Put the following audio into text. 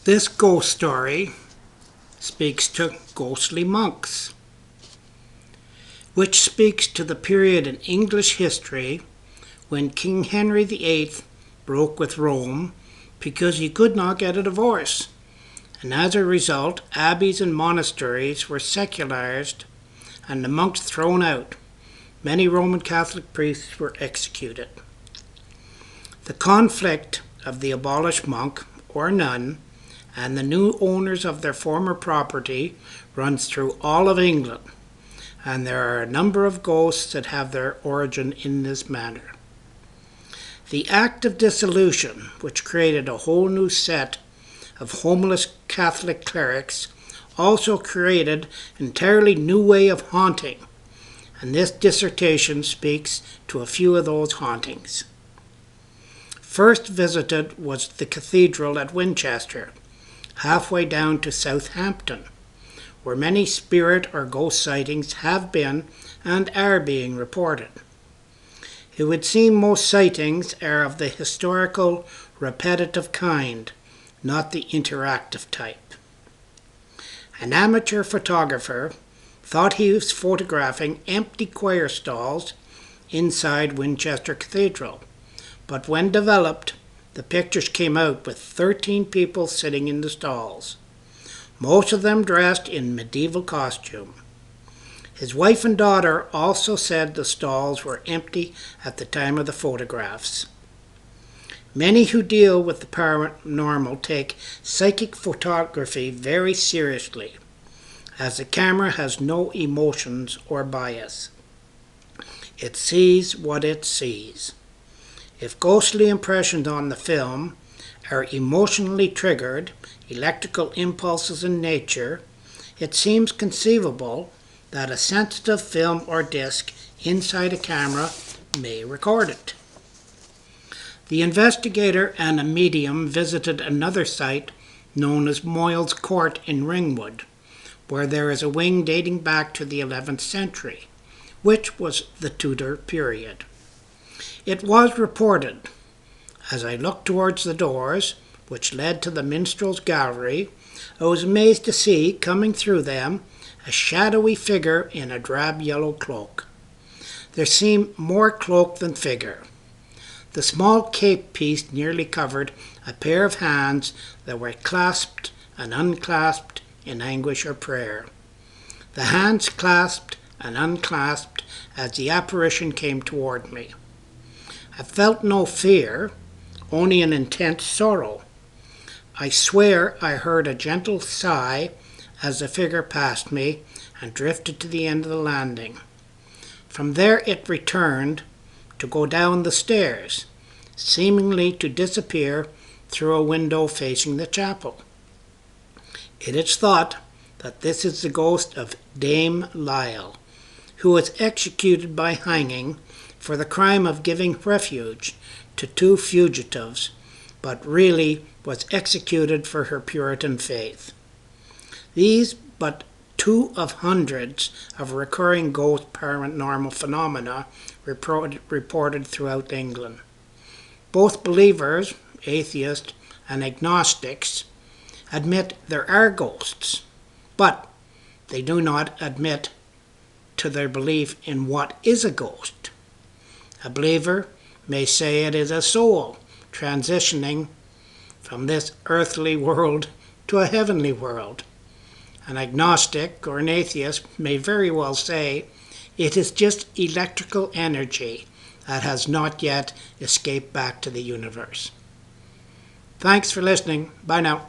This ghost story speaks to ghostly monks, which speaks to the period in English history when King Henry VIII broke with Rome because he could not get a divorce, and as a result abbeys and monasteries were secularized and the monks thrown out. Many Roman Catholic priests were executed. The conflict of the abolished monk or nun and the new owners of their former property runs through all of England, and there are a number of ghosts that have their origin in this manner. The Act of Dissolution, which created a whole new set of homeless Catholic clerics, also created an entirely new way of haunting, and this dissertation speaks to a few of those hauntings. First visited was the cathedral at Winchester, halfway down to Southampton, where many spirit or ghost sightings have been and are being reported. It would seem most sightings are of the historical, repetitive kind, not the interactive type. An amateur photographer thought he was photographing empty choir stalls inside Winchester Cathedral, but when developed, the pictures came out with 13 people sitting in the stalls, most of them dressed in medieval costume. His wife and daughter also said the stalls were empty at the time of the photographs. Many who deal with the paranormal take psychic photography very seriously, as the camera has no emotions or bias. It sees what it sees. If ghostly impressions on the film are emotionally triggered, electrical impulses in nature, it seems conceivable that a sensitive film or disc inside a camera may record it. The investigator and a medium visited another site known as Moyle's Court in Ringwood, where there is a wing dating back to the 11th century, which was the Tudor period. It was reported, as I looked towards the doors, which led to the minstrel's gallery, I was amazed to see, coming through them, a shadowy figure in a drab yellow cloak. There seemed more cloak than figure. The small cape piece nearly covered a pair of hands that were clasped and unclasped in anguish or prayer. The hands clasped and unclasped as the apparition came toward me. I felt no fear, only an intense sorrow. I swear I heard a gentle sigh as the figure passed me and drifted to the end of the landing. From there it returned to go down the stairs, seemingly to disappear through a window facing the chapel. It is thought that this is the ghost of Dame Lyle, who was executed by hanging for the crime of giving refuge to two fugitives, but really was executed for her Puritan faith. These but two of hundreds of recurring ghost paranormal phenomena reported throughout England. Both believers, atheists, and agnostics admit there are ghosts, but they do not admit to their belief in what is a ghost. A believer may say it is a soul transitioning from this earthly world to a heavenly world. An agnostic or an atheist may very well say it is just electrical energy that has not yet escaped back to the universe. Thanks for listening. Bye now.